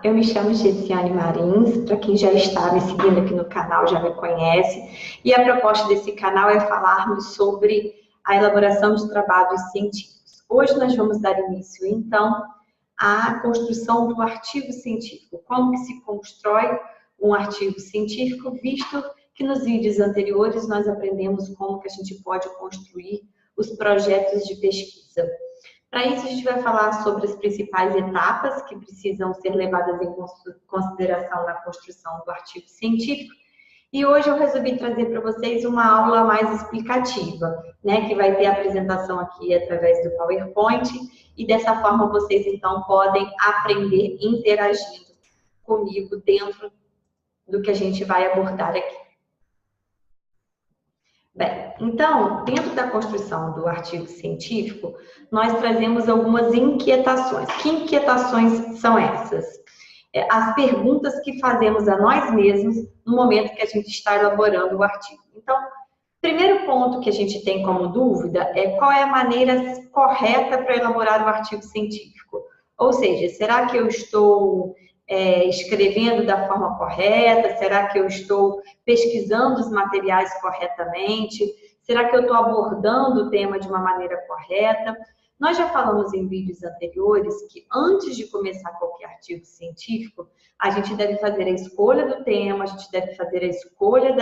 eu me chamo Gessiane Marins, para quem já está me seguindo aqui no canal já me conhece, e a proposta desse canal é falarmos sobre a elaboração de trabalhos científicos. Hoje nós vamos dar início, então, à construção do artigo científico, como que se constrói um artigo científico, visto que nos vídeos anteriores nós aprendemos como que a gente pode construir os projetos de pesquisa. Para isso, a gente vai falar sobre as principais etapas que precisam ser levadas em consideração na construção do artigo científico. E hoje eu resolvi trazer para vocês uma aula mais explicativa, né, que vai ter a apresentação aqui através do PowerPoint, e dessa forma vocês, então, podem aprender interagindo comigo dentro do que a gente vai abordar aqui. Bem, então, dentro da construção do artigo científico, nós trazemos algumas inquietações. Que inquietações são essas? As perguntas que fazemos a nós mesmos no momento que a gente está elaborando o artigo. Então, primeiro ponto que a gente tem como dúvida é qual é a maneira correta para elaborar o artigo científico. Ou seja, será que eu estou escrevendo da forma correta? Será que eu estou pesquisando os materiais corretamente? Será que eu estou abordando o tema de uma maneira correta? Nós já falamos em vídeos anteriores que antes de começar qualquer artigo científico, a gente deve fazer a escolha do tema, a gente deve fazer a escolha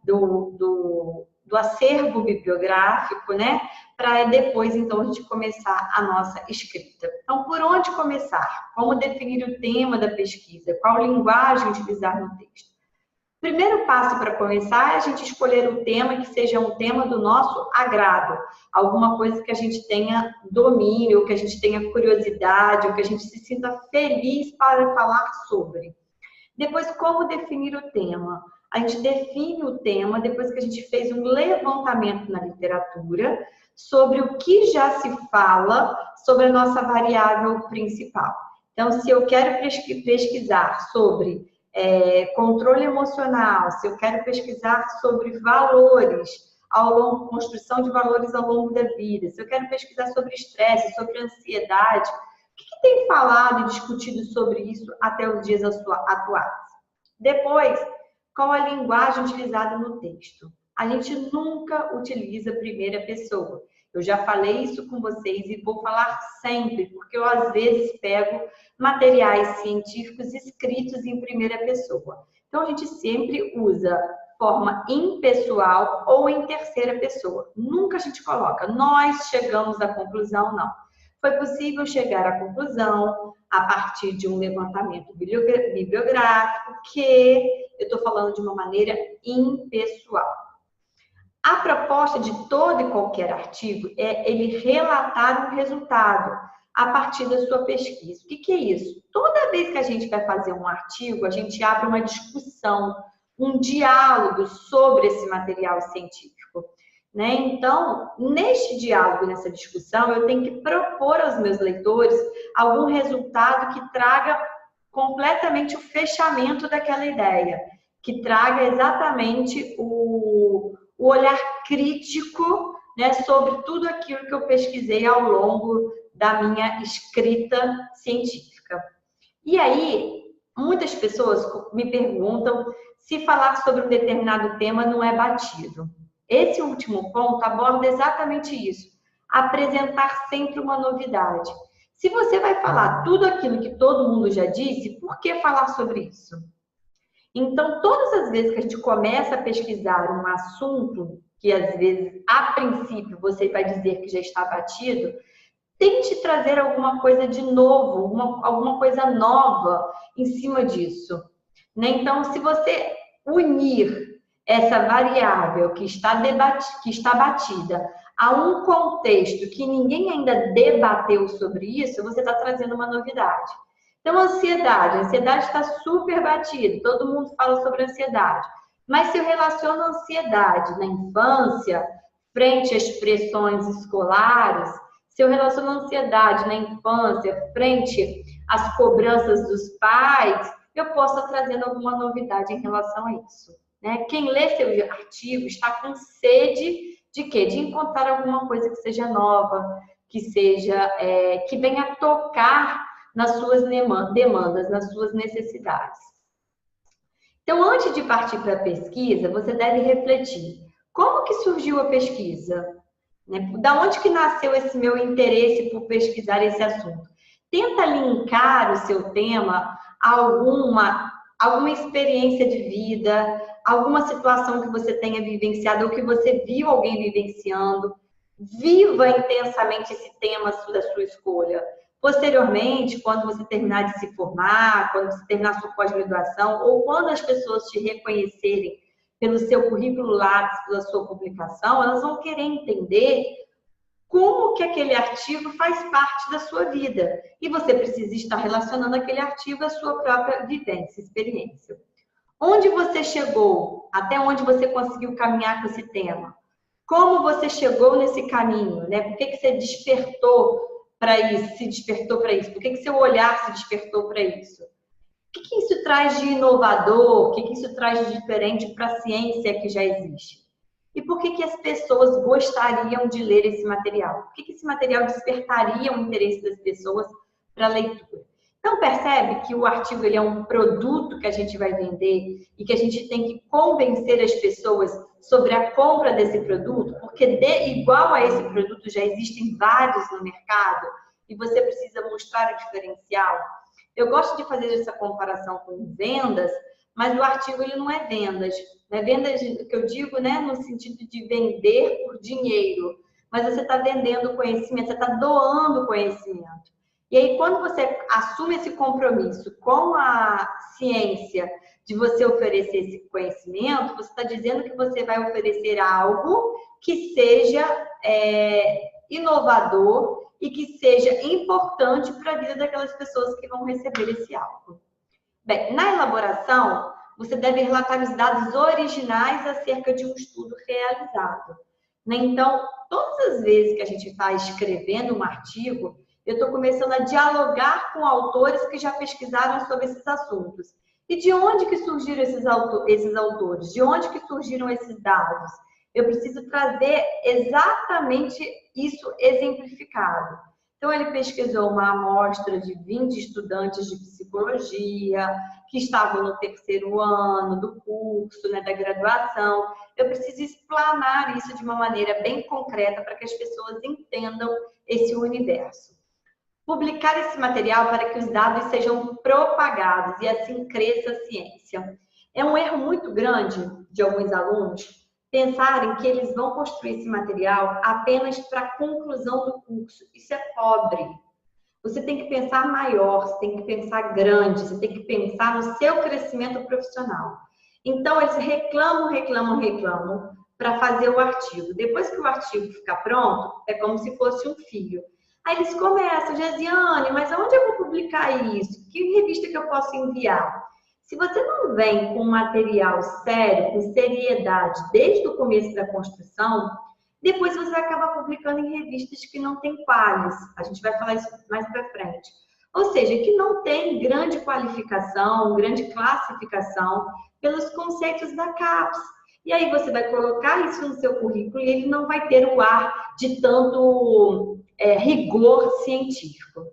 do acervo bibliográfico, né? Para depois, então, a gente começar a nossa escrita. Então, por onde começar? Como definir o tema da pesquisa? Qual linguagem utilizar no texto? Primeiro passo para começar é a gente escolher um tema que seja um tema do nosso agrado. Alguma coisa que a gente tenha domínio, que a gente tenha curiosidade, ou que a gente se sinta feliz para falar sobre. Depois, como definir o tema? A gente define o tema depois que a gente fez um levantamento na literatura sobre o que já se fala sobre a nossa variável principal. Então, se eu quero pesquisar sobre controle emocional, se eu quero pesquisar sobre valores construção de valores ao longo da vida, se eu quero pesquisar sobre estresse, sobre ansiedade, o que tem falado e discutido sobre isso até os dias atuais? Depois, qual a linguagem utilizada no texto? A gente nunca utiliza primeira pessoa. Eu já falei isso com vocês e vou falar sempre, porque eu às vezes pego materiais científicos escritos em primeira pessoa. Então, a gente sempre usa forma impessoal ou em terceira pessoa. Nunca a gente coloca, nós chegamos à conclusão, não. Foi possível chegar à conclusão a partir de um levantamento bibliográfico que eu estou falando de uma maneira impessoal. A proposta de todo e qualquer artigo é ele relatar um resultado a partir da sua pesquisa. O que é isso? Toda vez que a gente vai fazer um artigo, a gente abre uma discussão, um diálogo sobre esse material científico, né? Então, neste diálogo, nessa discussão, eu tenho que propor aos meus leitores algum resultado que traga completamente o fechamento daquela ideia, que traga exatamente o olhar crítico, né, sobre tudo aquilo que eu pesquisei ao longo da minha escrita científica. E aí, muitas pessoas me perguntam se falar sobre um determinado tema não é batido. Esse último ponto aborda exatamente isso, apresentar sempre uma novidade. Se você vai falar tudo aquilo que todo mundo já disse, por que falar sobre isso? Então, todas as vezes que a gente começa a pesquisar um assunto que, às vezes, a princípio, você vai dizer que já está batido, tente trazer alguma coisa de novo, alguma coisa nova em cima disso, né? Então, se você unir essa variável que está batida a um contexto que ninguém ainda debateu sobre isso, você está trazendo uma novidade. Então, a ansiedade está super batida, todo mundo fala sobre ansiedade. Mas se eu relaciono a ansiedade na infância, frente às pressões escolares, se eu relaciono a ansiedade na infância, frente às cobranças dos pais, eu posso estar trazendo alguma novidade em relação a isso, né? Quem lê seu artigo está com sede de quê? De encontrar alguma coisa que seja nova, que venha tocar nas suas demandas, nas suas necessidades. Então, antes de partir para a pesquisa, você deve refletir: como que surgiu a pesquisa? Da onde que nasceu esse meu interesse por pesquisar esse assunto? Tenta linkar o seu tema a alguma experiência de vida, alguma situação que você tenha vivenciado ou que você viu alguém vivenciando. Viva intensamente esse tema da sua escolha. Posteriormente, quando você terminar de se formar, quando você terminar sua pós-graduação, ou quando as pessoas te reconhecerem pelo seu currículo Lattes, pela sua publicação, elas vão querer entender como que aquele artigo faz parte da sua vida. E você precisa estar relacionando aquele artigo à sua própria vivência, experiência. Onde você chegou? Até onde você conseguiu caminhar com esse tema? Como você chegou nesse caminho? Por que você despertou para isso, se despertou para isso? Por que seu olhar se despertou para isso? O que isso traz de inovador? O que isso traz de diferente para a ciência que já existe? E por que as pessoas gostariam de ler esse material? Por que esse material despertaria o interesse das pessoas para a leitura? Então, percebe que o artigo ele é um produto que a gente vai vender e que a gente tem que convencer as pessoas sobre a compra desse produto, porque igual a esse produto já existem vários no mercado e você precisa mostrar o diferencial. Eu gosto de fazer essa comparação com vendas, mas o artigo ele não é vendas. Não é vendas que eu digo, no sentido de vender por dinheiro, mas você está vendendo conhecimento, você está doando conhecimento. E aí, quando você assume esse compromisso com a ciência de você oferecer esse conhecimento, você está dizendo que você vai oferecer algo que seja inovador e que seja importante para a vida daquelas pessoas que vão receber esse algo. Bem, na elaboração, você deve relatar os dados originais acerca de um estudo realizado. Então, todas as vezes que a gente está escrevendo um artigo, eu estou começando a dialogar com autores que já pesquisaram sobre esses assuntos. E de onde que surgiram esses autores? De onde que surgiram esses dados? Eu preciso trazer exatamente isso exemplificado. Então, ele pesquisou uma amostra de 20 estudantes de psicologia que estavam no 3º ano do curso, da graduação. Eu preciso explanar isso de uma maneira bem concreta para que as pessoas entendam esse universo. Publicar esse material para que os dados sejam propagados e assim cresça a ciência. É um erro muito grande de alguns alunos pensarem que eles vão construir esse material apenas para a conclusão do curso. Isso é pobre. Você tem que pensar maior, você tem que pensar grande, você tem que pensar no seu crescimento profissional. Então, eles reclamam para fazer o artigo. Depois que o artigo ficar pronto, é como se fosse um filho. Aí eles começam: Gesiane, mas onde eu vou publicar isso? Que revista que eu posso enviar? Se você não vem com um material sério, com seriedade, desde o começo da construção, depois você acaba publicando em revistas que não têm qualis. A gente vai falar isso mais para frente. Ou seja, que não tem grande qualificação, grande classificação pelos conceitos da CAPES. E aí você vai colocar isso no seu currículo e ele não vai ter o ar de tanto rigor científico.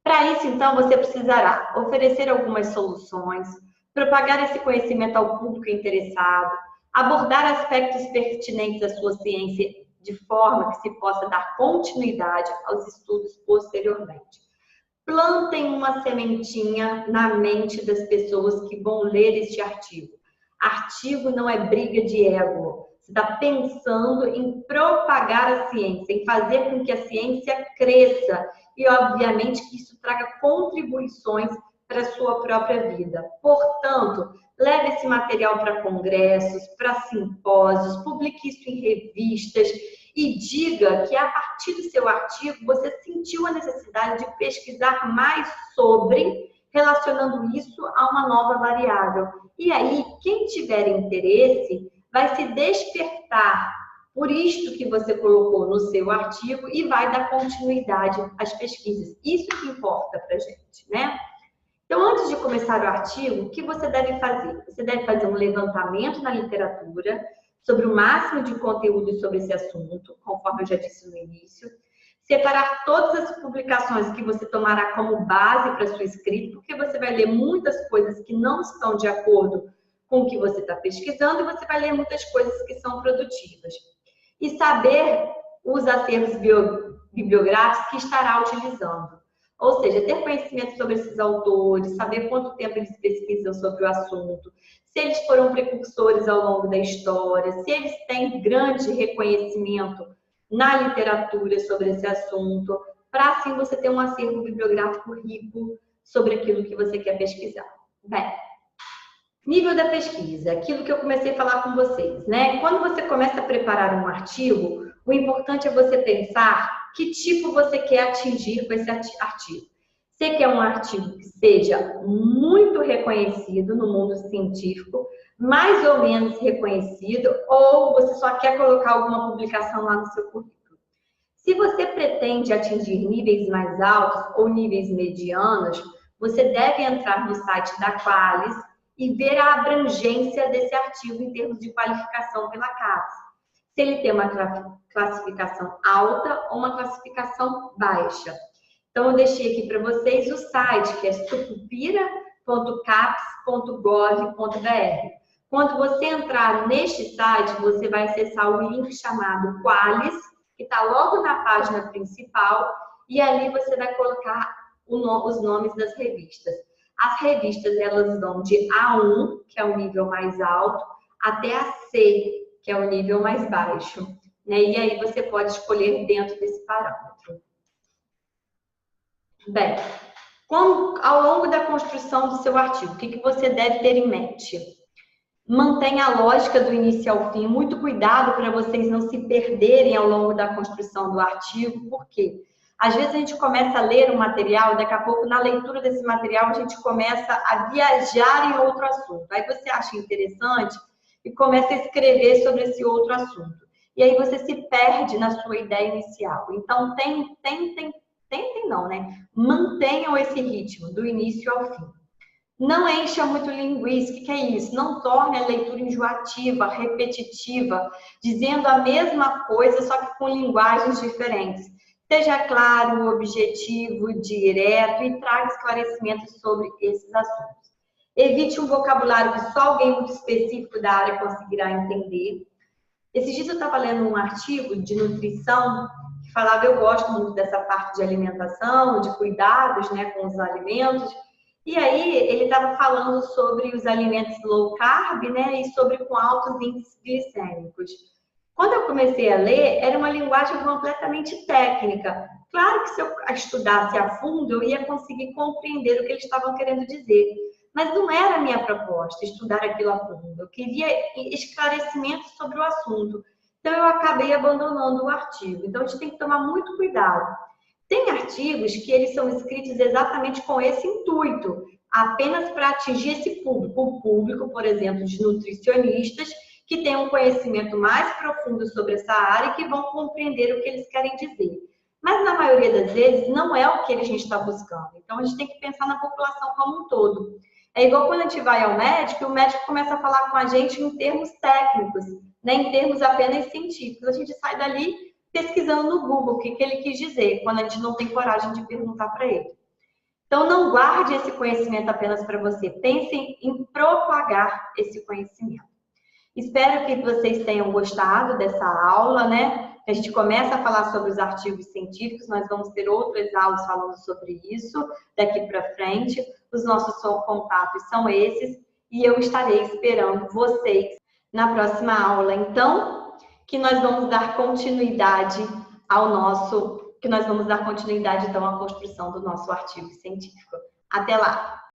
Para isso, então, você precisará oferecer algumas soluções, propagar esse conhecimento ao público interessado, abordar aspectos pertinentes da sua ciência de forma que se possa dar continuidade aos estudos posteriormente. Plantem uma sementinha na mente das pessoas que vão ler este artigo. Artigo não é briga de ego. Você está pensando em propagar a ciência, em fazer com que a ciência cresça e, obviamente, que isso traga contribuições para a sua própria vida. Portanto, leve esse material para congressos, para simpósios, publique isso em revistas e diga que, a partir do seu artigo, você sentiu a necessidade de pesquisar mais sobre, relacionando isso a uma nova variável. E aí, quem tiver interesse vai se despertar por isto que você colocou no seu artigo e vai dar continuidade às pesquisas. Isso que importa para a gente, Então, antes de começar o artigo, o que você deve fazer? Você deve fazer um levantamento na literatura sobre o máximo de conteúdo sobre esse assunto, conforme eu já disse no início. separar todas as publicações que você tomará como base para sua escrita, porque você vai ler muitas coisas que não estão de acordo com o que você está pesquisando e você vai ler muitas coisas que são produtivas. E saber os acervos bibliográficos que estará utilizando. Ou seja, ter conhecimento sobre esses autores, saber quanto tempo eles pesquisam sobre o assunto, se eles foram precursores ao longo da história, se eles têm grande reconhecimento na literatura sobre esse assunto, para assim você ter um acervo bibliográfico rico sobre aquilo que você quer pesquisar. Bem, nível da pesquisa, aquilo que eu comecei a falar com vocês, né? Quando você começa a preparar um artigo, o importante é você pensar que tipo você quer atingir com esse artigo. Você quer um artigo que seja muito reconhecido no mundo científico, mais ou menos reconhecido, ou você só quer colocar alguma publicação lá no seu currículo? Se você pretende atingir níveis mais altos ou níveis medianos, você deve entrar no site da Qualis e ver a abrangência desse artigo em termos de qualificação pela CAPES. Se ele tem uma classificação alta ou uma classificação baixa. Então, eu deixei aqui para vocês o site, que é sucupira.caps.gov.br. Quando você entrar neste site, você vai acessar o link chamado Qualis, que está logo na página principal, e ali você vai colocar os nomes das revistas. As revistas, elas vão de A1, que é o nível mais alto, até a C, que é o nível mais baixo, né? E aí você pode escolher dentro desse parâmetro. Bem, ao longo da construção do seu artigo, o que você deve ter em mente? Mantenha a lógica do início ao fim, muito cuidado para vocês não se perderem ao longo da construção do artigo, porque às vezes a gente começa a ler um material, daqui a pouco na leitura desse material a gente começa a viajar em outro assunto. Aí você acha interessante e começa a escrever sobre esse outro assunto. E aí você se perde na sua ideia inicial. Então, tentem não, né? Mantenham esse ritmo, do início ao fim. Não encha muito linguiça. O que é isso? Não torne a leitura enjoativa, repetitiva, dizendo a mesma coisa, só que com linguagens diferentes. Seja claro, objetivo, direto e traga esclarecimentos sobre esses assuntos. Evite um vocabulário que só alguém muito específico da área conseguirá entender. Esses dias eu estava lendo um artigo de nutrição que falava, eu gosto muito dessa parte de alimentação, de cuidados, né, com os alimentos. E aí ele estava falando sobre os alimentos low carb, né, e sobre com altos índices glicêmicos. Quando eu comecei a ler, era uma linguagem completamente técnica. Claro que se eu estudasse a fundo, eu ia conseguir compreender o que eles estavam querendo dizer. Mas não era a minha proposta, estudar aquilo a fundo. Eu queria esclarecimentos sobre o assunto. Então, eu acabei abandonando o artigo. Então, a gente tem que tomar muito cuidado. Tem artigos que eles são escritos exatamente com esse intuito, apenas para atingir esse público. O público, por exemplo, de nutricionistas, que têm um conhecimento mais profundo sobre essa área e que vão compreender o que eles querem dizer. Mas, na maioria das vezes, não é o que a gente está buscando. Então, a gente tem que pensar na população como um todo. É igual quando a gente vai ao médico, e o médico começa a falar com a gente em termos técnicos, né, em termos apenas científicos. A gente sai dali pesquisando no Google o que ele quis dizer, quando a gente não tem coragem de perguntar para ele. Então, não guarde esse conhecimento apenas para você. Pense em propagar esse conhecimento. Espero que vocês tenham gostado dessa aula, né? A gente começa a falar sobre os artigos científicos, nós vamos ter outras aulas falando sobre isso daqui para frente. Os nossos contatos são esses e eu estarei esperando vocês na próxima aula. Então, que nós vamos dar continuidade à construção do nosso artigo científico. Até lá!